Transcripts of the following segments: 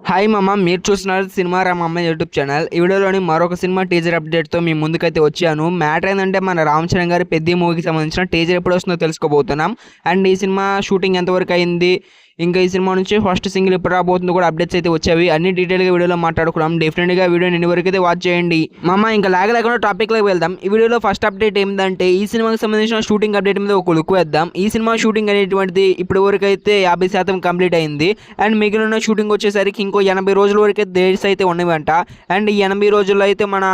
Hi మామ, మీరు చూస్తున్నారు సినిమా రామమ్మ యూట్యూబ్ ఛానల్. ఈ వీడియోలోని మరొక సినిమా టీజర్ అప్డేట్తో మీ ముందుకైతే వచ్చాను. మ్యాటర్ ఏంటంటే మన రామ్ చరణ్ గారి పెద్ద మూవీకి సంబంధించిన టీజర్ ఎప్పుడు వస్తుందో తెలుసుకోబోతున్నాం. అండ్ ఈ సినిమా షూటింగ్ ఎంతవరకు అయింది, ఇంకా ఈ సినిమా నుంచి ఫస్ట్ సింగిల్ ఎప్పుడు రాబోతుందో కూడా అప్డేట్స్ అయితే వచ్చాయి. అన్ని డీటెయిల్గా వీడియోలో మాట్లాడుకున్నాం. డెఫినెట్గా వీడియోని ఎన్ని వరకు అయితే వాచ్ చేయండి మామ. ఇంకా లేకుండా టాపిక్లోకి వెళ్దాం. ఈ వీడియోలో ఫస్ట్ అప్డేట్ ఏంటంటే ఈ సినిమాకి సంబంధించిన షూటింగ్ అప్డేట్ మీద ఒక లుక్ వేద్దాం. ఈ సినిమా షూటింగ్ అనేటువంటిది ఇప్పటి వరకు అయితే 50% కంప్లీట్ అయింది. అండ్ మిగిలిన షూటింగ్ వచ్చేసరికి ఇంకో 80 రోజుల వరకు అయితే డేట్స్ అయితే ఉన్నాయంట. అండ్ ఈ 80 రోజుల్లో అయితే మన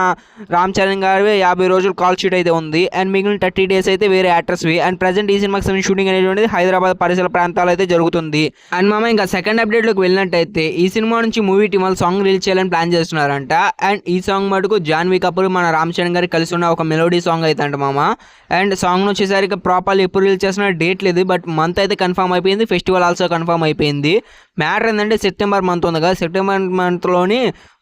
రామ్ చరణ్ గారి 50 రోజులు కాల్ షీట్ అయితే ఉంది. అండ్ మిగిలిన 30 డేస్ అయితే వేరే యాక్టర్స్వి. అండ్ ప్రజెంట్ ఈ సినిమాకి సంబంధించిన షూటింగ్ అనేటువంటిది హైదరాబాద్ పరిసర ప్రాంతాలు అయితే జరుగుతుంది. అండ్ మామ ఇంకా సెకండ్ అప్డేట్లోకి వెళ్ళినట్టయితే ఈ సినిమా నుంచి మూవీ టీమ్ వాళ్ళు సాంగ్ రిలీజ్ చేయాలని ప్లాన్ చేస్తున్నారంట. అండ్ ఈ సాంగ్ మటుకు జాన్వీ కపూర్ మన రామ్ చరణ్ గారికి కలిసి ఉన్న ఒక మెలోడీ సాంగ్ అయితే అంట మామ. అండ్ సాంగ్ వచ్చేసరికి ప్రాపర్లీ ఎప్పుడు రిలీజ్ చేస్తున్న డేట్ లేదు, బట్ మంత్ అయితే కన్ఫర్మ్ అయిపోయింది. ఫెస్టివల్ ఆల్సో కన్ఫర్మ్ అయిపోయింది. మ్యాటర్ ఏంటంటే సెప్టెంబర్ మంత్ ఉంది కదా, సెప్టెంబర్ మంత్లోని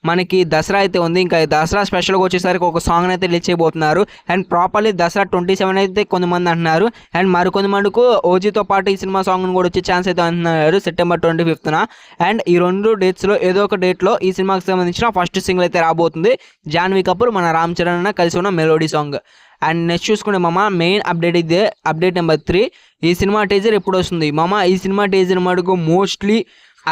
మనకి దసరా అయితే ఉంది. ఇంకా దసరా స్పెషల్గా వచ్చేసరికి ఒక సాంగ్ అయితే రిలీజ్ చేయబోతున్నారు. అండ్ ప్రాపర్లీ దసరా 27 అయితే కొంతమంది అంటున్నారు. అండ్ మరికొంత మందికి ఓజీతో పాటు ఈ సినిమా సాంగ్ కూడా వచ్చే ఛాన్స్ అయితే అంటున్నారు సెప్టెంబర్ 25న. అండ్ ఈ రెండు డేట్స్లో ఏదో ఒక డేట్లో ఈ సినిమాకి సంబంధించిన ఫస్ట్ సింగిల్ అయితే రాబోతుంది. జాన్వీ కపూర్ మన రామ్ చరణ్ కలిసి ఉన్న మెలోడీ సాంగ్. అండ్ నెక్స్ట్ చూసుకునే మామ మెయిన్ అప్డేట్ ఇదే, అప్డేట్ నెంబర్ 3. ఈ సినిమా టీజర్ ఎప్పుడు వస్తుంది మామ? ఈ సినిమా టీజర్ మటుకు మోస్ట్లీ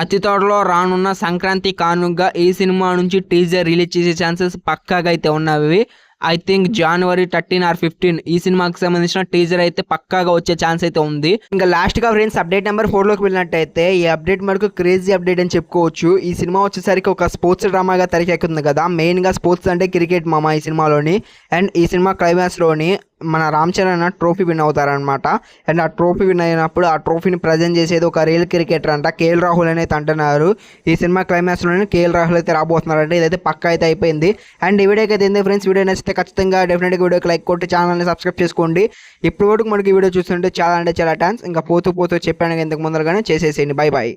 అతి త్వరలో రానున్న సంక్రాంతి కానుకగా ఈ సినిమా నుంచి టీజర్ రిలీజ్ చేసే ఛాన్సెస్ పక్కాగా అయితే ఉన్నవి. ఐ థింక్ January 13 or 15 ఈ సినిమాకి సంబంధించిన టీజర్ అయితే పక్కాగా వచ్చే ఛాన్స్ అయితే ఉంది. ఇంకా లాస్ట్గా ఫ్రెండ్స్ అప్డేట్ నెంబర్ 4లోకి వెళ్ళినట్టయితే ఈ అప్డేట్ మనకు క్రేజీ అప్డేట్ అని చెప్పుకోవచ్చు. ఈ సినిమా వచ్చేసరికి ఒక స్పోర్ట్స్ డ్రామాగా తెరకెక్కుతుంది కదా. మెయిన్గా స్పోర్ట్స్ అంటే క్రికెట్ మామ ఈ సినిమాలోని. అండ్ ఈ సినిమా క్లైమాక్స్లోని మన రామ్ చరణ్ ట్రోఫీ విన్ అవుతారనమాట. అండ్ ఆ ట్రోఫీ విన్ అయినప్పుడు ఆ ట్రోఫీని ప్రజెంట్ చేసేది ఒక రియల్ క్రికెటర్ అంట, కేఎల్ రాహుల్ అని అయితే అంటున్నారు. ఈ సినిమా క్లైమాక్స్లోనే కేఎల్ రాహుల్ అయితే రాబోతున్నారంటే ఇదైతే పక్కా అయితే అయిపోయింది. అండ్ ఈ వీడియోకి అయితే ఏంది ఫ్రెండ్స్, వీడియో నచ్చితే ఖచ్చితంగా డెఫినెట్గా వీడియోకి లైక్ కొట్టి ఛానల్ని సబ్స్క్రైబ్ చేసుకోండి. ఇప్పటి వరకు మనకి వీడియో చూస్తుంటే చాలా అంటే చాలా థ్యాంక్స్. ఇంకా పోతూ చెప్పాను ఇంతకు ముందరగానే చేసేసేయండి. Bye bye.